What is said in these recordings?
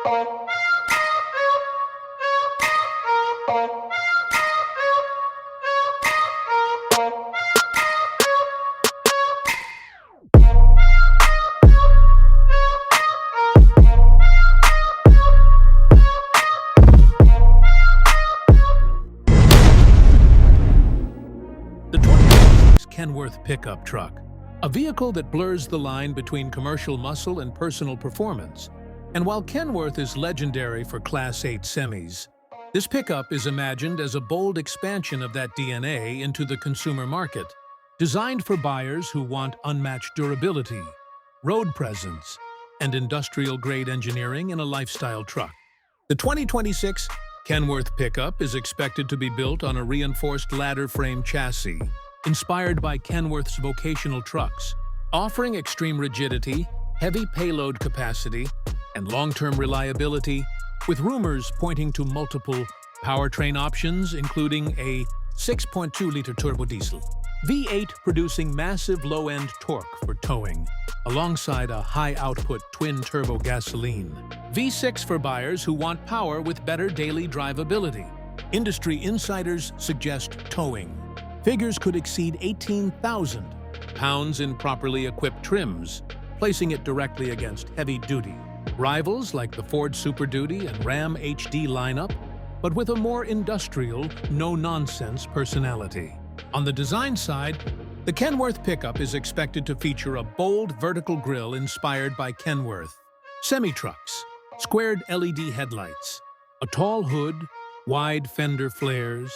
The 2026 Kenworth pickup truck, a vehicle that blurs the line between commercial muscle and personal performance. And while Kenworth is legendary for Class 8 semis, this pickup is imagined as a bold expansion of that DNA into the consumer market, designed for buyers who want unmatched durability, road presence, and industrial-grade engineering in a lifestyle truck. The 2026 Kenworth pickup is expected to be built on a reinforced ladder frame chassis, inspired by Kenworth's vocational trucks, offering extreme rigidity, heavy payload capacity, and long-term reliability, with rumors pointing to multiple powertrain options, including a 6.2-liter turbo diesel V8 producing massive low-end torque for towing, alongside a high-output twin-turbo gasoline V6 for buyers who want power with better daily drivability. Industry insiders suggest towing figures could exceed 18,000 pounds in properly equipped trims, placing it directly against heavy-duty rivals like the Ford Super Duty and Ram HD lineup, but with a more industrial, no-nonsense personality. On the design side, the Kenworth pickup is expected to feature a bold vertical grille inspired by Kenworth semi-trucks, squared LED headlights, a tall hood, wide fender flares,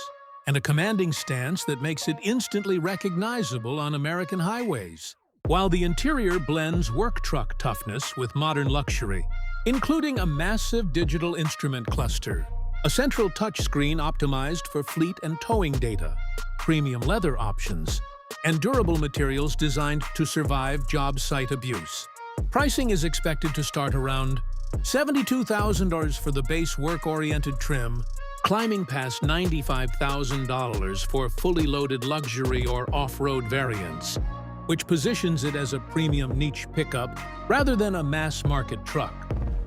and a commanding stance that makes it instantly recognizable on American highways. While the interior blends work truck toughness with modern luxury, including a massive digital instrument cluster, a central touchscreen optimized for fleet and towing data, premium leather options, and durable materials designed to survive job site abuse. Pricing is expected to start around $72,000 for the base work-oriented trim, climbing past $95,000 for fully loaded luxury or off-road variants, which positions it as a premium niche pickup rather than a mass-market truck.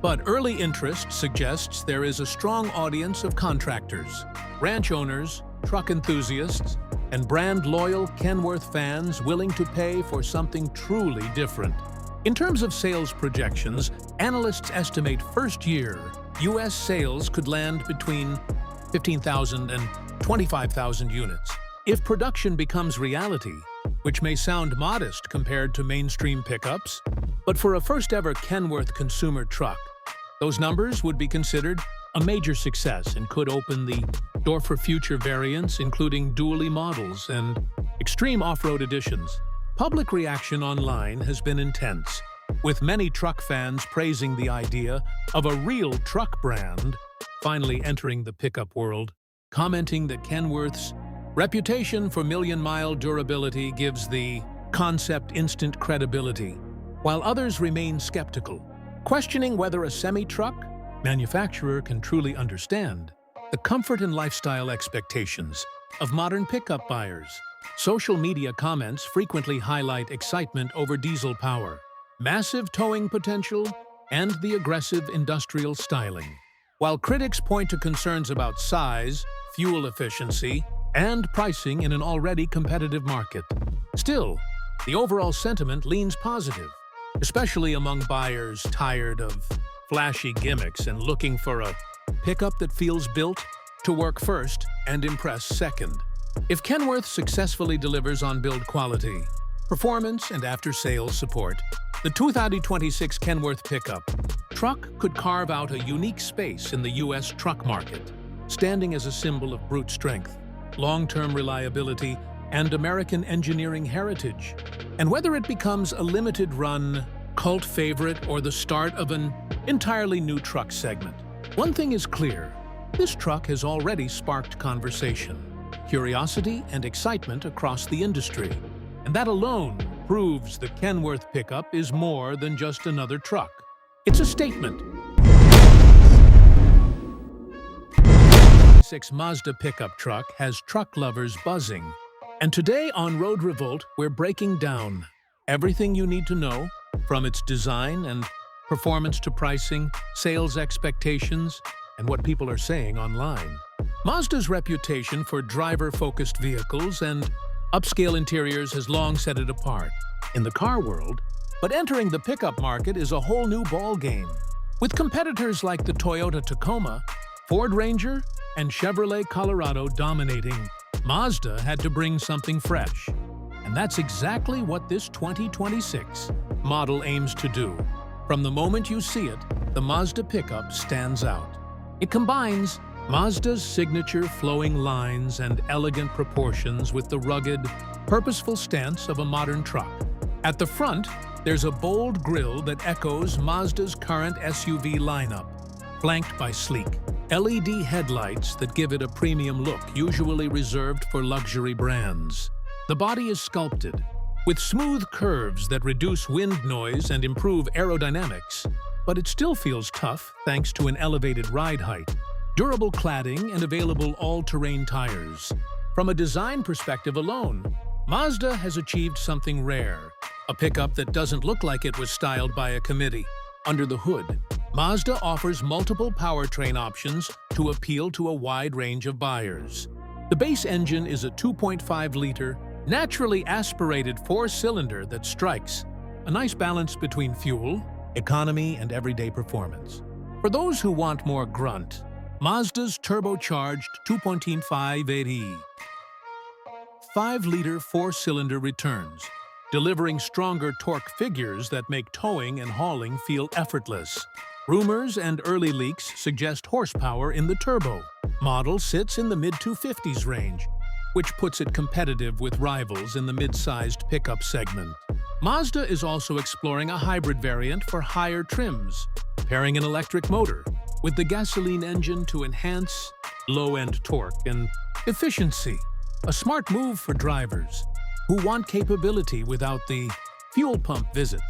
But early interest suggests there is a strong audience of contractors, ranch owners, truck enthusiasts, and brand-loyal Kenworth fans willing to pay for something truly different. In terms of sales projections, analysts estimate first-year U.S. sales could land between 15,000 and 25,000 units. If production becomes reality, which may sound modest compared to mainstream pickups, but for a first-ever Kenworth consumer truck, those numbers would be considered a major success and could open the door for future variants, including dually models and extreme off-road editions. Public reaction online has been intense, with many truck fans praising the idea of a real truck brand finally entering the pickup world, commenting that Kenworth's reputation for million-mile durability gives the concept instant credibility, while others remain skeptical, questioning whether a semi-truck manufacturer can truly understand the comfort and lifestyle expectations of modern pickup buyers. Social media comments frequently highlight excitement over diesel power, massive towing potential, and the aggressive industrial styling, while critics point to concerns about size, fuel efficiency, and pricing in an already competitive market. Still, the overall sentiment leans positive, especially among buyers tired of flashy gimmicks and looking for a pickup that feels built to work first and impress second. If Kenworth successfully delivers on build quality, performance, and after-sales support, the 2026 Kenworth pickup truck could carve out a unique space in the U.S. truck market, standing as a symbol of brute strength, long-term reliability, and American engineering heritage. And whether it becomes a limited-run cult favorite or the start of an entirely new truck segment, one thing is clear: this truck has already sparked conversation, curiosity, and excitement across the industry. And that alone proves the Kenworth pickup is more than just another truck. It's a statement. 6 Mazda pickup truck has truck lovers buzzing. And today on Road Revolt, we're breaking down everything you need to know, from its design and performance to pricing, sales expectations, and what people are saying online. Mazda's reputation for driver-focused vehicles and upscale interiors has long set it apart in the car world, but entering the pickup market is a whole new ballgame. With competitors like the Toyota Tacoma, Ford Ranger, and Chevrolet Colorado dominating, Mazda had to bring something fresh. And that's exactly what this 2026 model aims to do. From the moment you see it, the Mazda pickup stands out. It combines Mazda's signature flowing lines and elegant proportions with the rugged, purposeful stance of a modern truck. At the front, there's a bold grille that echoes Mazda's current SUV lineup, flanked by sleek LED headlights that give it a premium look usually reserved for luxury brands. The body is sculpted, with smooth curves that reduce wind noise and improve aerodynamics, but it still feels tough thanks to an elevated ride height, durable cladding, and available all-terrain tires. From a design perspective alone, Mazda has achieved something rare, a pickup that doesn't look like it was styled by a committee. Under the hood, Mazda offers multiple powertrain options to appeal to a wide range of buyers. The base engine is a 2.5-liter, naturally aspirated four-cylinder that strikes a nice balance between fuel, economy, and everyday performance. For those who want more grunt, Mazda's turbocharged 2.5 5-liter four-cylinder returns, delivering stronger torque figures that make towing and hauling feel effortless. Rumors and early leaks suggest horsepower in the turbo. Model sits in the mid-250s range, which puts it competitive with rivals in the mid-sized pickup segment. Mazda is also exploring a hybrid variant for higher trims, pairing an electric motor with the gasoline engine to enhance low-end torque and efficiency. A smart move for drivers who want capability without the fuel pump visits.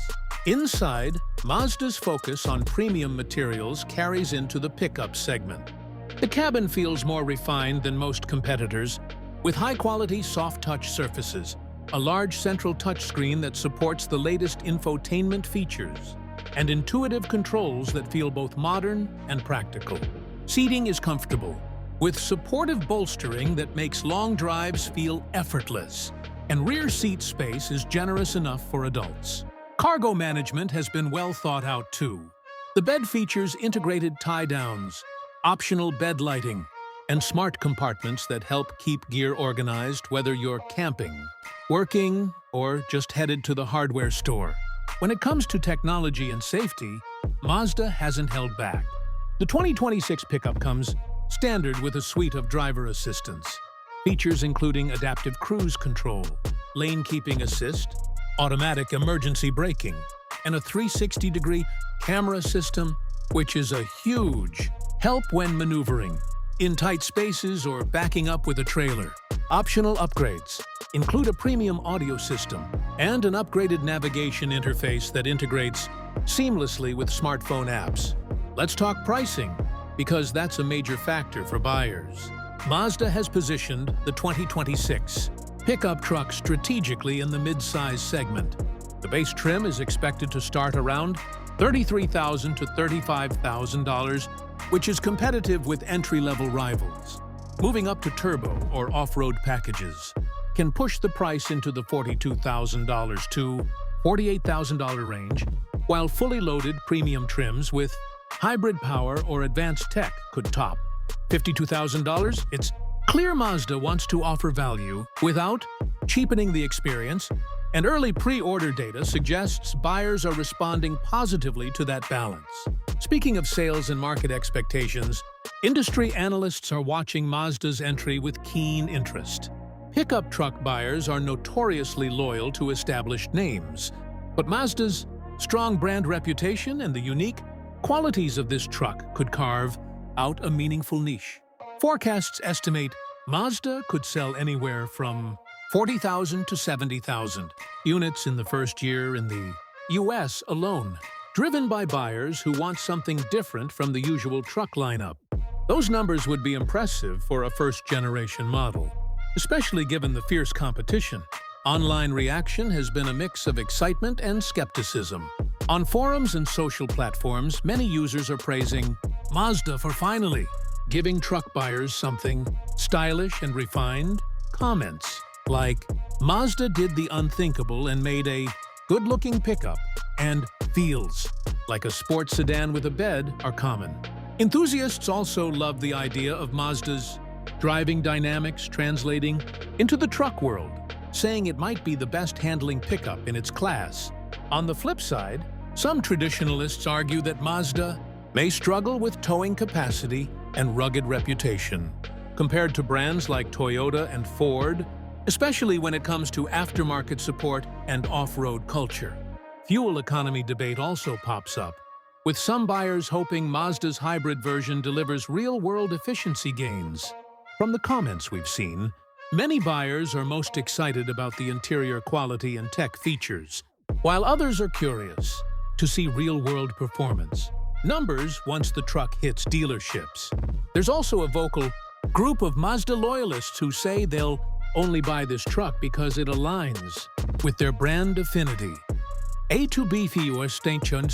Inside, Mazda's focus on premium materials carries into the pickup segment. The cabin feels more refined than most competitors, with high-quality soft-touch surfaces, a large central touchscreen that supports the latest infotainment features, and intuitive controls that feel both modern and practical. Seating is comfortable, with supportive bolstering that makes long drives feel effortless, and rear seat space is generous enough for adults. Cargo management has been well thought out too. The bed features integrated tie-downs, optional bed lighting, and smart compartments that help keep gear organized whether you're camping, working, or just headed to the hardware store. When it comes to technology and safety, Mazda hasn't held back. The 2026 pickup comes standard with a suite of driver assistance. Features including adaptive cruise control, lane keeping assist, automatic emergency braking, and a 360-degree camera system, which is a huge help when maneuvering in tight spaces or backing up with a trailer. Optional upgrades include a premium audio system and an upgraded navigation interface that integrates seamlessly with smartphone apps. Let's talk pricing, because that's a major factor for buyers. Mazda has positioned the 2026 pickup truck strategically in the mid-size segment. The base trim is expected to start around $33,000 to $35,000, which is competitive with entry-level rivals. Moving up to turbo or off-road packages can push the price into the $42,000 to $48,000 range, while fully loaded premium trims with hybrid power or advanced tech could top $52,000. It's clear Mazda wants to offer value without cheapening the experience, and early pre-order data suggests buyers are responding positively to that balance. Speaking of sales and market expectations, industry analysts are watching Mazda's entry with keen interest. Pickup truck buyers are notoriously loyal to established names, but Mazda's strong brand reputation and the unique qualities of this truck could carve out a meaningful niche. Forecasts estimate Mazda could sell anywhere from 40,000 to 70,000 units in the first year in the US alone, driven by buyers who want something different from the usual truck lineup. Those numbers would be impressive for a first-generation model, especially given the fierce competition. Online reaction has been a mix of excitement and skepticism. On forums and social platforms, many users are praising Mazda for finally giving truck buyers something stylish and refined. Comments like, Mazda did the unthinkable and made a good-looking pickup, and feels like a sports sedan with a bed are common. Enthusiasts also love the idea of Mazda's driving dynamics translating into the truck world, saying it might be the best handling pickup in its class. On the flip side, some traditionalists argue that Mazda may struggle with towing capacity and rugged reputation, compared to brands like Toyota and Ford, especially when it comes to aftermarket support and off-road culture. Fuel economy debate also pops up, with some buyers hoping Mazda's hybrid version delivers real-world efficiency gains. From the comments we've seen, many buyers are most excited about the interior quality and tech features, while others are curious to see real-world performance numbers once the truck hits dealerships. There's also a vocal group of Mazda loyalists who say they'll only buy this truck because it aligns with their brand affinity. A to B for station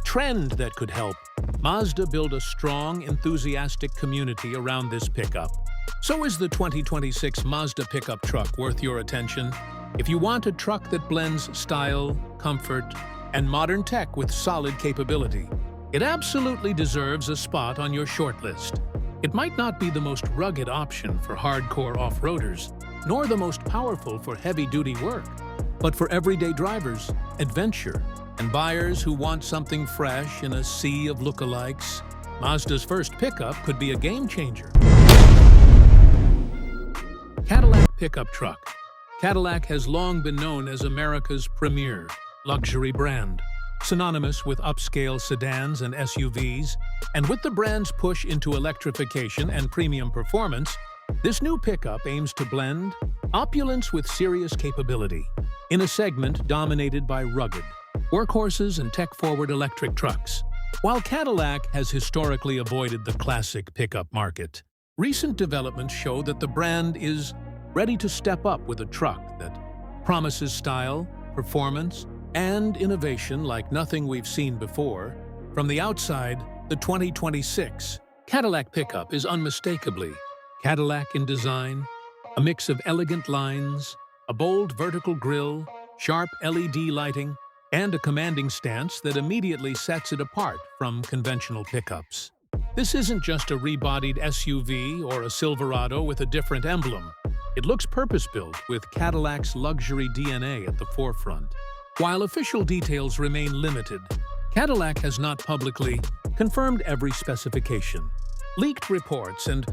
trend that could help Mazda build a strong, enthusiastic community around this pickup. So is the 2026 Mazda pickup truck worth your attention? If you want a truck that blends style, comfort, and modern tech with solid capability, it absolutely deserves a spot on your shortlist. It might not be the most rugged option for hardcore off-roaders, nor the most powerful for heavy-duty work, but for everyday drivers, adventure, and buyers who want something fresh in a sea of lookalikes, Mazda's first pickup could be a game-changer. Cadillac pickup truck. Cadillac has long been known as America's premier luxury brand, synonymous with upscale sedans and SUVs, and with the brand's push into electrification and premium performance, this new pickup aims to blend opulence with serious capability in a segment dominated by rugged workhorses and tech-forward electric trucks. While Cadillac has historically avoided the classic pickup market, recent developments show that the brand is ready to step up with a truck that promises style, performance, and innovation like nothing we've seen before. From the outside, the 2026 Cadillac pickup is unmistakably Cadillac in design, a mix of elegant lines, a bold vertical grille, sharp LED lighting, and a commanding stance that immediately sets it apart from conventional pickups. This isn't just a rebodied SUV or a Silverado with a different emblem. It looks purpose-built with Cadillac's luxury DNA at the forefront. While official details remain limited, Cadillac has not publicly confirmed every specification. Leaked reports and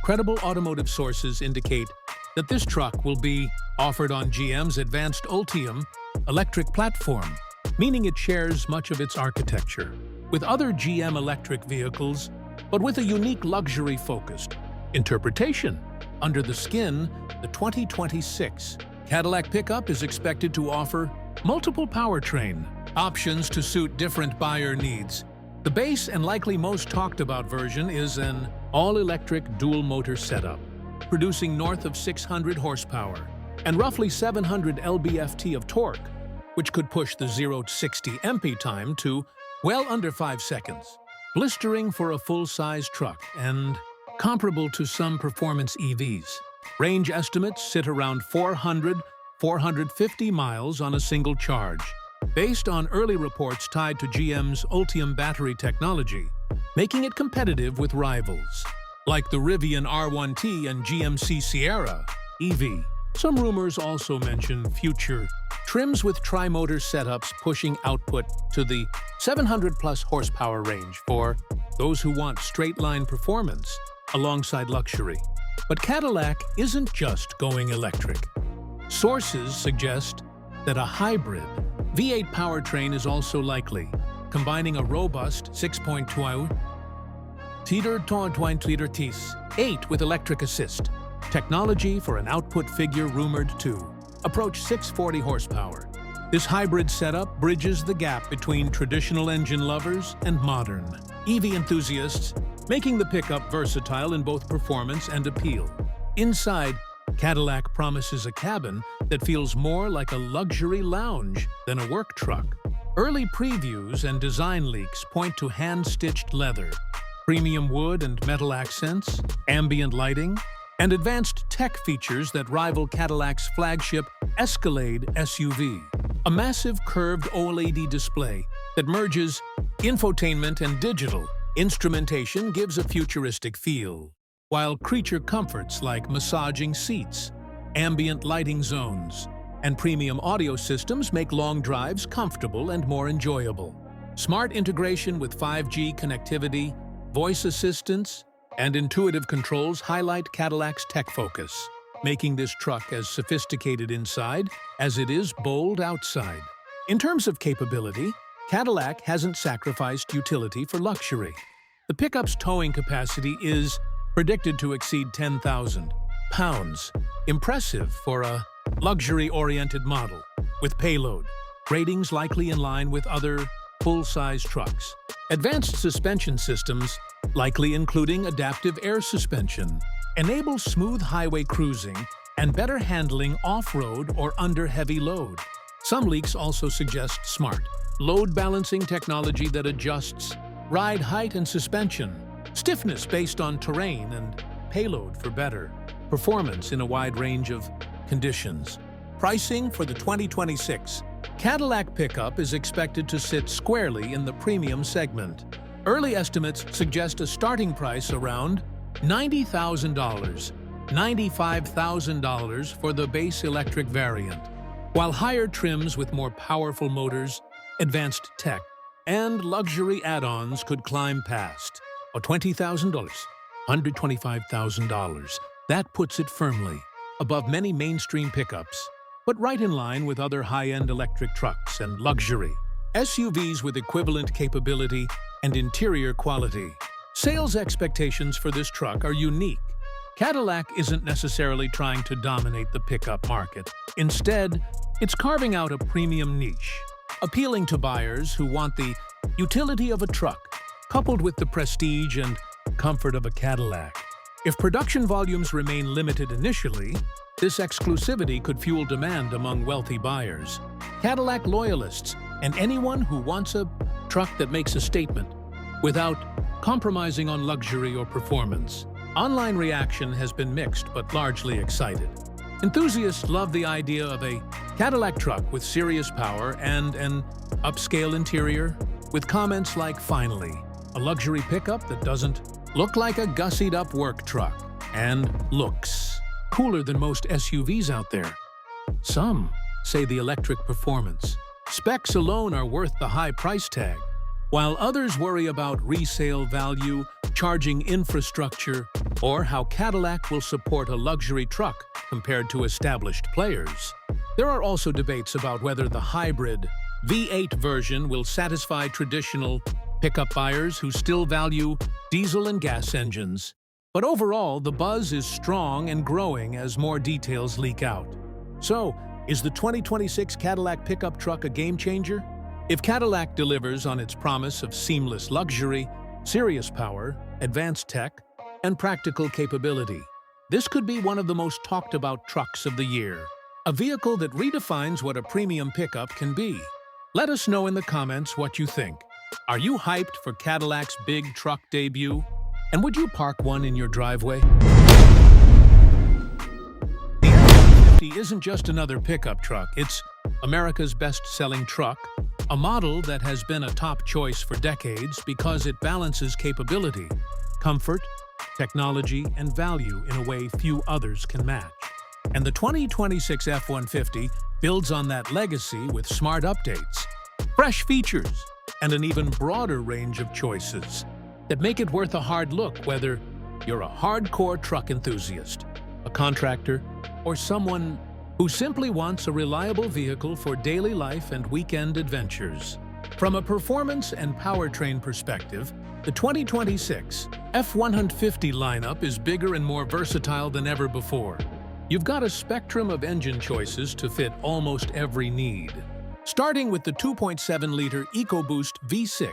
credible automotive sources indicate that this truck will be offered on GM's advanced Ultium electric platform, meaning it shares much of its architecture with other GM electric vehicles, but with a unique luxury-focused interpretation. Under the skin, the 2026 Cadillac pickup is expected to offer multiple powertrain options to suit different buyer needs. The base and likely most talked about version is an all-electric dual-motor setup, producing north of 600 horsepower and roughly 700 lb-ft of torque, which could push the 0-60 MP time to well under 5 seconds, blistering for a full-size truck and comparable to some performance EVs. Range estimates sit around 400–450 miles on a single charge, based on early reports tied to GM's Ultium battery technology, making it competitive with rivals like the Rivian R1T and GMC Sierra EV. Some rumors also mention future trims with tri-motor setups pushing output to the 700+ horsepower range for those who want straight-line performance alongside luxury. But Cadillac isn't just going electric. Sources suggest that a hybrid V8 powertrain is also likely, combining a robust 6.2-liter T8 with electric assist technology for an output figure rumored to approach 640 horsepower. This hybrid setup bridges the gap between traditional engine lovers and modern EV enthusiasts, making the pickup versatile in both performance and appeal. Inside, Cadillac promises a cabin that feels more like a luxury lounge than a work truck, Early previews and design leaks point to hand-stitched leather, premium wood and metal accents, ambient lighting, and advanced tech features that rival Cadillac's flagship Escalade SUV. A massive curved OLED display that merges infotainment and digital instrumentation gives a futuristic feel, while creature comforts like massaging seats, ambient lighting zones, and premium audio systems make long drives comfortable and more enjoyable. Smart integration with 5G connectivity, voice assistance, and intuitive controls highlight Cadillac's tech focus, making this truck as sophisticated inside as it is bold outside. In terms of capability, Cadillac hasn't sacrificed utility for luxury. The pickup's towing capacity is predicted to exceed 10,000 pounds, impressive for a luxury-oriented model, with payload, ratings likely in line with other full-size trucks. Advanced suspension systems, likely including adaptive air suspension, enable smooth highway cruising and better handling off-road or under heavy load. Some leaks also suggest smart load-balancing technology that adjusts ride height and suspension, stiffness based on terrain, and payload for better performance in a wide range of conditions. Pricing for the 2026 Cadillac pickup is expected to sit squarely in the premium segment. Early estimates suggest a starting price around $90,000, $95,000 for the base electric variant, while higher trims with more powerful motors, advanced tech, and luxury add-ons could climb past $20,000, $125,000. That puts it firmly above many mainstream pickups, but right in line with other high-end electric trucks and luxury SUVs with equivalent capability and interior quality. Sales expectations for this truck are unique. Cadillac isn't necessarily trying to dominate the pickup market. Instead, it's carving out a premium niche, appealing to buyers who want the utility of a truck, coupled with the prestige and comfort of a Cadillac. If production volumes remain limited initially, this exclusivity could fuel demand among wealthy buyers, Cadillac loyalists, and anyone who wants a truck that makes a statement without compromising on luxury or performance. Online reaction has been mixed but largely excited. Enthusiasts love the idea of a Cadillac truck with serious power and an upscale interior, with comments like, "Finally, a luxury pickup that doesn't look like a gussied-up work truck and looks cooler than most SUVs out there." Some say the electric performance specs alone are worth the high price tag, while others worry about resale value, charging infrastructure, or how Cadillac will support a luxury truck compared to established players. There are also debates about whether the hybrid V8 version will satisfy traditional pickup buyers who still value diesel and gas engines. But overall, the buzz is strong and growing as more details leak out. So, is the 2026 Cadillac pickup truck a game-changer? If Cadillac delivers on its promise of seamless luxury, serious power, advanced tech, and practical capability, this could be one of the most talked-about trucks of the year. A vehicle that redefines what a premium pickup can be. Let us know in the comments what you think. Are you hyped for Cadillac's big truck debut? And would you park one in your driveway? The F-150 isn't just another pickup truck, it's America's best-selling truck, a model that has been a top choice for decades because it balances capability, comfort, technology, and value in a way few others can match. And the 2026 F-150 builds on that legacy with smart updates, fresh features, and an even broader range of choices that make it worth a hard look whether you're a hardcore truck enthusiast, a contractor, or someone who simply wants a reliable vehicle for daily life and weekend adventures. From a performance and powertrain perspective, the 2026 F-150 lineup is bigger and more versatile than ever before. You've got a spectrum of engine choices to fit almost every need. Starting with the 2.7-liter EcoBoost V6,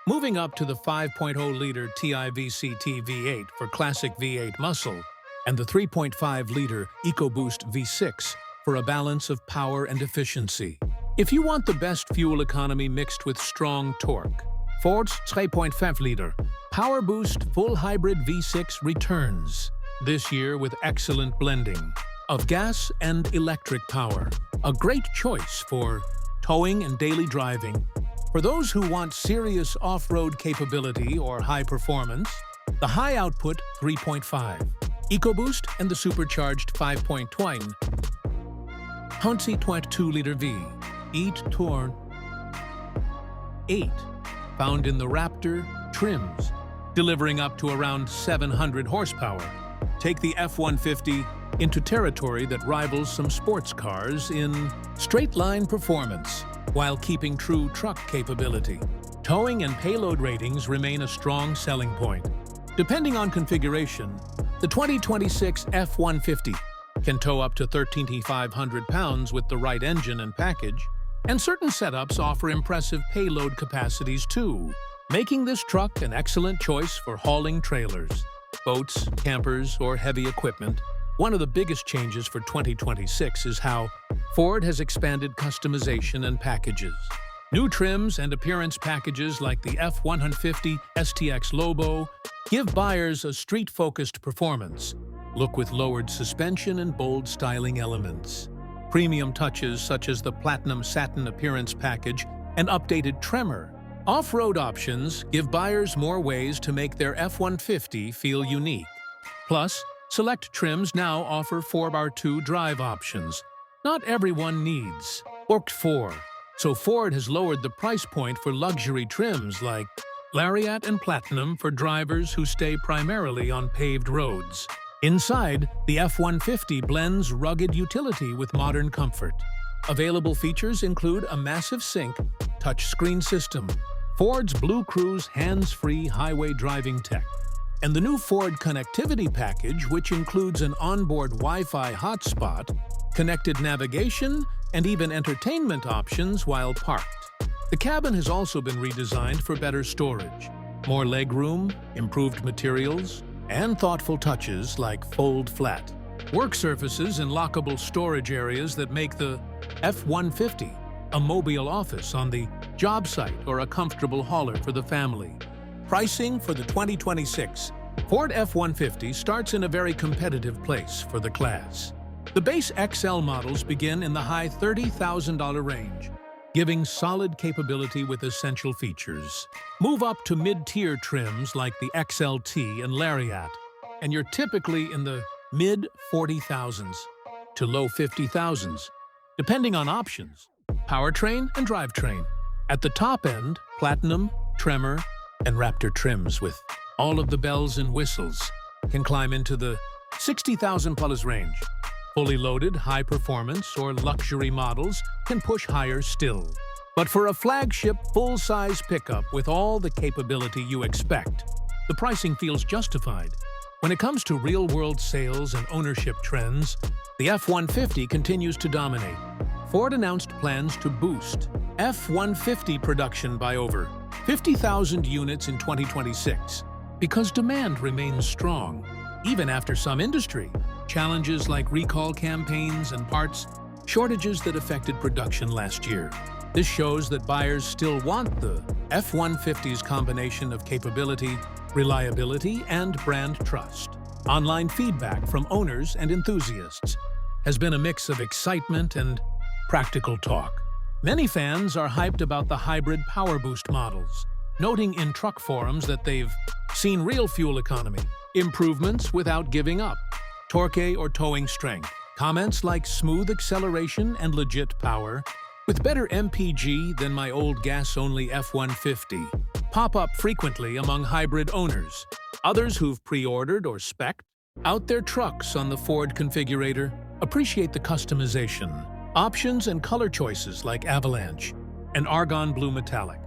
moving up to the 5.0-liter TI-VCT V8 for classic V8 muscle, and the 3.5-liter EcoBoost V6 for a balance of power and efficiency. If you want the best fuel economy mixed with strong torque, Ford's 3.5-liter Power Boost Full Hybrid V6 returns this year with excellent blending of gas and electric power. A great choice for towing and daily driving. For those who want serious off-road capability or high performance, the high-output 3.5 EcoBoost and the supercharged 5.1 2.2-liter V8 Tour 8 found in the Raptor trims, delivering up to around 700 horsepower. Take the F-150 into territory that rivals some sports cars in straight-line performance, while keeping true truck capability. Towing and payload ratings remain a strong selling point. Depending on configuration, the 2026 F-150 can tow up to 13,500 pounds with the right engine and package, and certain setups offer impressive payload capacities too, making this truck an excellent choice for hauling trailers, boats, campers, or heavy equipment. One of the biggest changes for 2026 is how Ford has expanded customization and packages. New trims and appearance packages like the F-150 STX Lobo give buyers a street-focused performance, look with lowered suspension and bold styling elements. Premium touches such as the Platinum Satin Appearance Package and updated Tremor off-road options give buyers more ways to make their F-150 feel unique. Plus, select trims now offer 4x2 drive options. Not everyone needs Orc 4, so Ford has lowered the price point for luxury trims like Lariat and Platinum for drivers who stay primarily on paved roads. Inside, the F-150 blends rugged utility with modern comfort. Available features include a massive sync, touchscreen system, Ford's Blue Cruise hands-free highway driving tech, and the new Ford Connectivity Package, which includes an onboard Wi-Fi hotspot, connected navigation, and even entertainment options while parked. The cabin has also been redesigned for better storage, more legroom, improved materials, and thoughtful touches like fold flat work surfaces and lockable storage areas that make the F-150 a mobile office on the job site or a comfortable hauler for the family. Pricing for the 2026 Ford F-150 starts in a very competitive place for the class. The base XL models begin in the high $30,000 range, giving solid capability with essential features. Move up to mid-tier trims like the XLT and Lariat, and you're typically in the mid-40,000s to low 50,000s, depending on options, powertrain and drivetrain. At the top end, Platinum, Tremor, and Raptor trims with all of the bells and whistles can climb into the 60,000+ range. Fully loaded, high-performance, or luxury models can push higher still. But for a flagship, full-size pickup with all the capability you expect, the pricing feels justified. When it comes to real-world sales and ownership trends, the F-150 continues to dominate. Ford announced plans to boost F-150 production by over 50,000 units in 2026 because demand remains strong, even after some industry challenges like recall campaigns and parts shortages that affected production last year. This shows that buyers still want the F-150's combination of capability, reliability, and brand trust. Online feedback from owners and enthusiasts has been a mix of excitement and practical talk. Many fans are hyped about the hybrid Power Boost models, noting in truck forums that they've seen real fuel economy, improvements without giving up, torque or towing strength, comments like smooth acceleration and legit power, with better MPG than my old gas-only F-150, pop up frequently among hybrid owners. Others who've pre-ordered or spec'd out their trucks on the Ford configurator appreciate the customization, options and color choices like Avalanche and Argon Blue Metallic.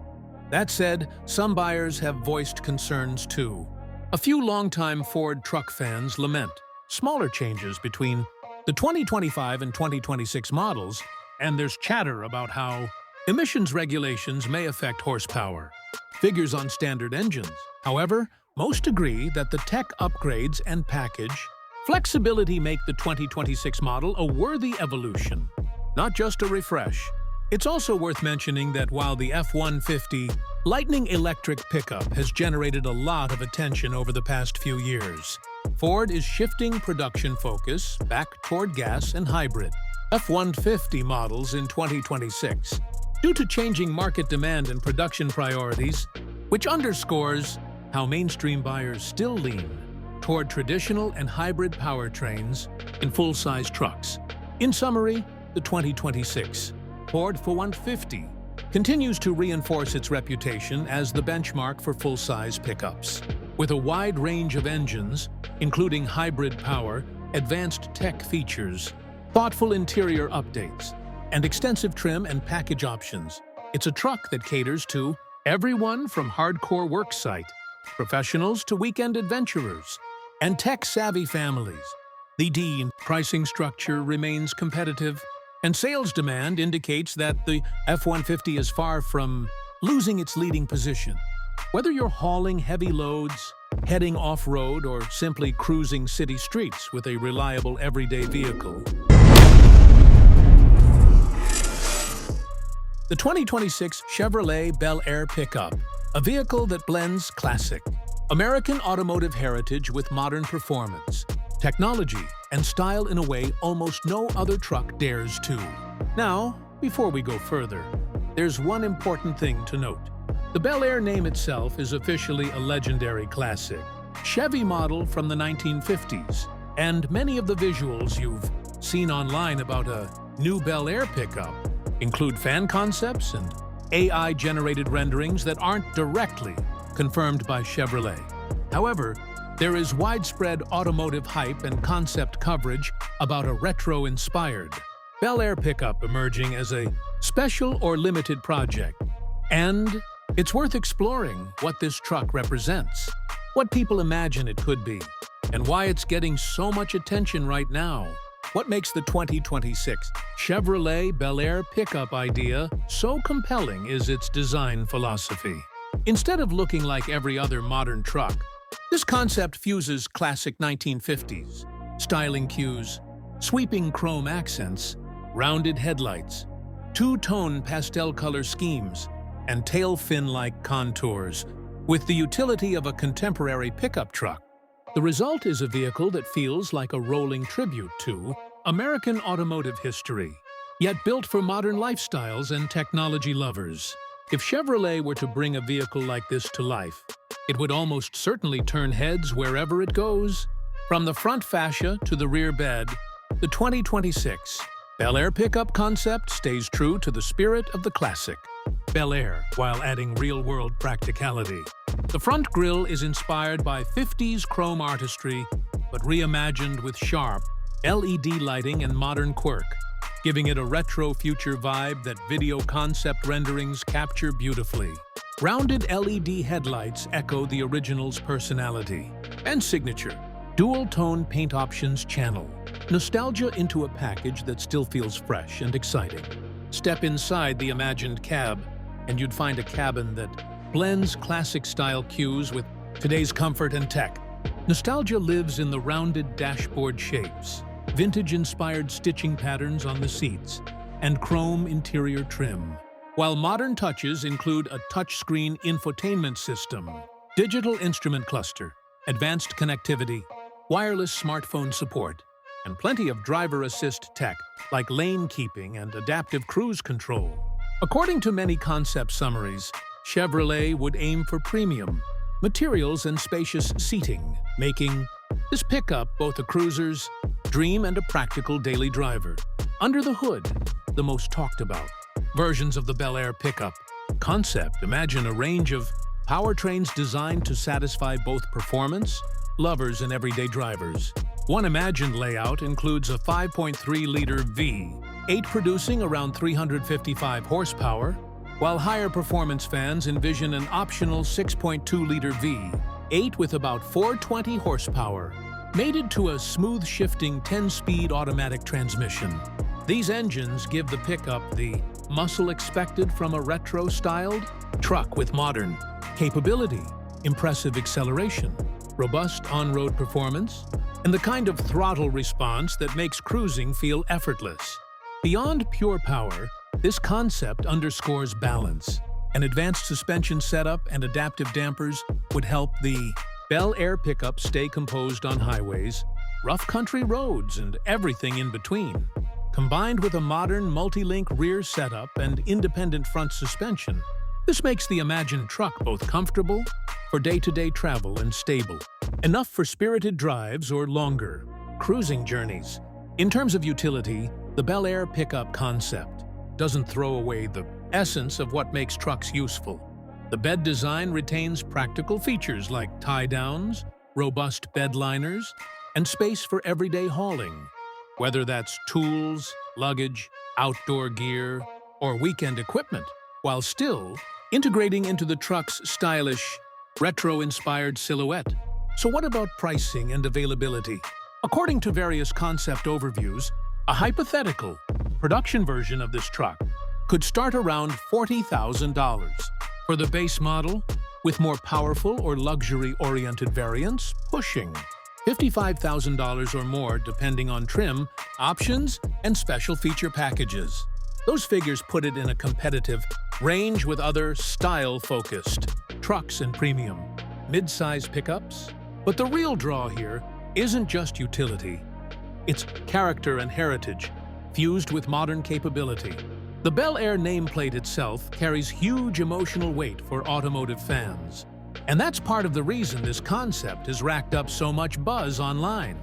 That said, some buyers have voiced concerns too. A few longtime Ford truck fans lament smaller changes between the 2025 and 2026 models, and there's chatter about how emissions regulations may affect horsepower figures on standard engines. However, most agree that the tech upgrades and package flexibility make the 2026 model a worthy evolution, not just a refresh. It's also worth mentioning that while the F-150 Lightning electric pickup has generated a lot of attention over the past few years, Ford is shifting production focus back toward gas and hybrid F-150 models in 2026 due to changing market demand and production priorities, which underscores how mainstream buyers still lean toward traditional and hybrid powertrains in full-size trucks. In summary, the 2026 Ford F-150 continues to reinforce its reputation as the benchmark for full-size pickups. With a wide range of engines, including hybrid power, advanced tech features, thoughtful interior updates, and extensive trim and package options, it's a truck that caters to everyone from hardcore worksite professionals to weekend adventurers and tech-savvy families. The pricing structure remains competitive, and sales demand indicates that the F-150 is far from losing its leading position. Whether you're hauling heavy loads, heading off-road, or simply cruising city streets with a reliable everyday vehicle, the 2026 Chevrolet Bel Air Pickup, a vehicle that blends classic American automotive heritage with modern performance, technology, and style in a way almost no other truck dares to. Now, before we go further, there's one important thing to note. The Bel Air name itself is officially a legendary classic Chevy model from the 1950s, and many of the visuals you've seen online about a new Bel Air pickup include fan concepts and AI-generated renderings that aren't directly confirmed by Chevrolet. However, there is widespread automotive hype and concept coverage about a retro-inspired Bel Air pickup emerging as a special or limited project. And it's worth exploring what this truck represents, what people imagine it could be, and why it's getting so much attention right now. What makes the 2026 Chevrolet Bel Air pickup idea so compelling is its design philosophy. Instead of looking like every other modern truck, this concept fuses classic 1950s styling cues, sweeping chrome accents, rounded headlights, two-tone pastel color schemes, and tail fin-like contours with the utility of a contemporary pickup truck. The result is a vehicle that feels like a rolling tribute to American automotive history, yet built for modern lifestyles and technology lovers. If Chevrolet were to bring a vehicle like this to life, it would almost certainly turn heads wherever it goes. From the front fascia to the rear bed, the 2026 Bel Air pickup concept stays true to the spirit of the classic Bel Air while adding real-world practicality. The front grille is inspired by 50s chrome artistry, but reimagined with sharp LED lighting and modern quirk, giving it a retro future vibe that video concept renderings capture beautifully. Rounded LED headlights echo the original's personality and signature. Dual-tone paint options channel nostalgia into a package that still feels fresh and exciting. Step inside the imagined cab, and you'd find a cabin that blends classic-style cues with today's comfort and tech. Nostalgia lives in the rounded dashboard shapes, vintage-inspired stitching patterns on the seats, and chrome interior trim. While modern touches include a touchscreen infotainment system, digital instrument cluster, advanced connectivity, wireless smartphone support, and plenty of driver assist tech like lane keeping and adaptive cruise control. According to many concept summaries, Chevrolet would aim for premium materials and spacious seating, making this pickup both a cruiser's dream and a practical daily driver. Under the hood, the most talked about versions of the Bel Air pickup concept imagine a range of powertrains designed to satisfy both performance lovers and everyday drivers. One imagined layout includes a 5.3-liter V8 producing around 355 horsepower, while higher performance fans envision an optional 6.2-liter V8 with about 420 horsepower, mated to a smooth shifting 10-speed automatic transmission. These engines give the pickup the muscle expected from a retro-styled truck with modern capability, impressive acceleration, robust on-road performance, and the kind of throttle response that makes cruising feel effortless. Beyond pure power, This concept underscores balance. An advanced suspension setup and adaptive dampers would help the Bel Air Pickup stay composed on highways, rough country roads, and everything in between. Combined with a modern multi-link rear setup and independent front suspension, this makes the imagined truck both comfortable for day-to-day travel and stable, enough for spirited drives or longer cruising journeys. In terms of utility, the Bel Air Pickup concept doesn't throw away the essence of what makes trucks useful. The bed design retains practical features like tie-downs, robust bed liners, and space for everyday hauling, whether that's tools, luggage, outdoor gear, or weekend equipment, while still integrating into the truck's stylish, retro-inspired silhouette. So what about pricing and availability? According to various concept overviews, a hypothetical production version of this truck could start around $40,000. For the base model, with more powerful or luxury-oriented variants, pushing $55,000 or more depending on trim, options, and special feature packages. Those figures put it in a competitive range with other style-focused trucks and premium mid-size pickups. But the real draw here isn't just utility. It's character and heritage, fused with modern capability. The Bel Air nameplate itself carries huge emotional weight for automotive fans. And that's part of the reason this concept has racked up so much buzz online.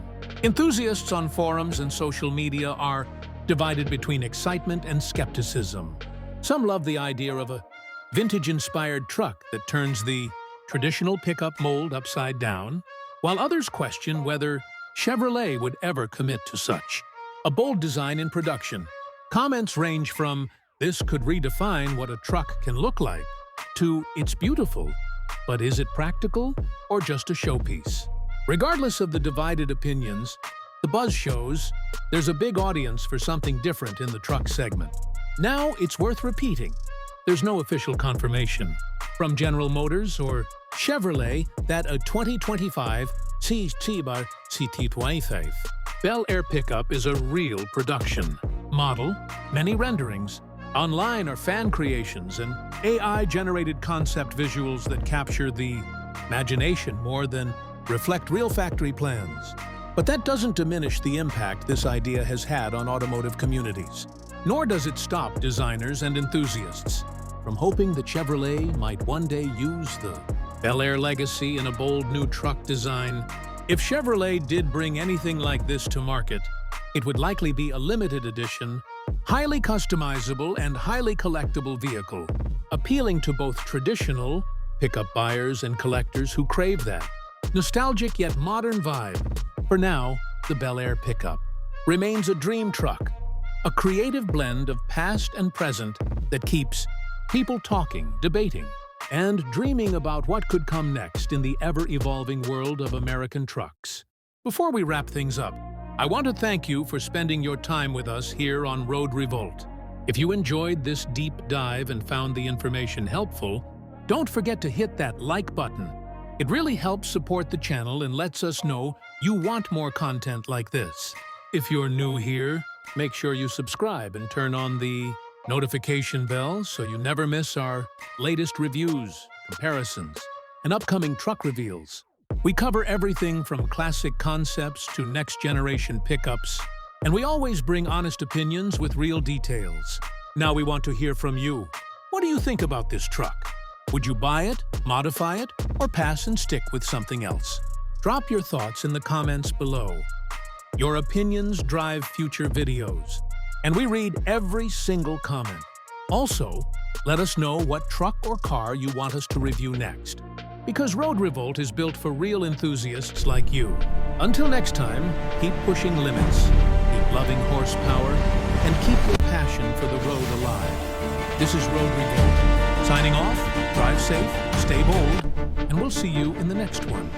Enthusiasts on forums and social media are divided between excitement and skepticism. Some love the idea of a vintage-inspired truck that turns the traditional pickup mold upside down, while others question whether Chevrolet would ever commit to such a bold design in production. Comments range from, "This could redefine what a truck can look like," to, "It's beautiful, but is it practical or just a showpiece?" Regardless of the divided opinions, the buzz shows there's a big audience for something different in the truck segment. Now, it's worth repeating. There's no official confirmation from General Motors or Chevrolet that a 2025 CT25 Bel Air Pickup is a real production model. Many renderings online are fan creations and AI-generated concept visuals that capture the imagination more than reflect real factory plans. But that doesn't diminish the impact this idea has had on automotive communities. Nor does it stop designers and enthusiasts from hoping that Chevrolet might one day use the Bel Air legacy in a bold new truck design. If Chevrolet did bring anything like this to market, it would likely be a limited edition, highly customizable and highly collectible vehicle, appealing to both traditional pickup buyers and collectors who crave that nostalgic yet modern vibe. For now, the Bel Air Pickup remains a dream truck, a creative blend of past and present that keeps people talking, debating, and dreaming about what could come next in the ever-evolving world of American trucks. Before we wrap things up, I want to thank you for spending your time with us here on Road Revolt. If you enjoyed this deep dive and found the information helpful, don't forget to hit that like button. It really helps support the channel and lets us know you want more content like this. If you're new here, make sure you subscribe and turn on the notification bell so you never miss our latest reviews, comparisons, and upcoming truck reveals. We cover everything from classic concepts to next-generation pickups, and we always bring honest opinions with real details. Now we want to hear from you. What do you think about this truck? Would you buy it, modify it, or pass and stick with something else? Drop your thoughts in the comments below. Your opinions drive future videos, and we read every single comment. Also, let us know what truck or car you want us to review next, because Road Revolt is built for real enthusiasts like you. Until next time, keep pushing limits, keep loving horsepower, and keep your passion for the road alive. This is Road Revolt. Signing off, drive safe, stay bold, and we'll see you in the next one.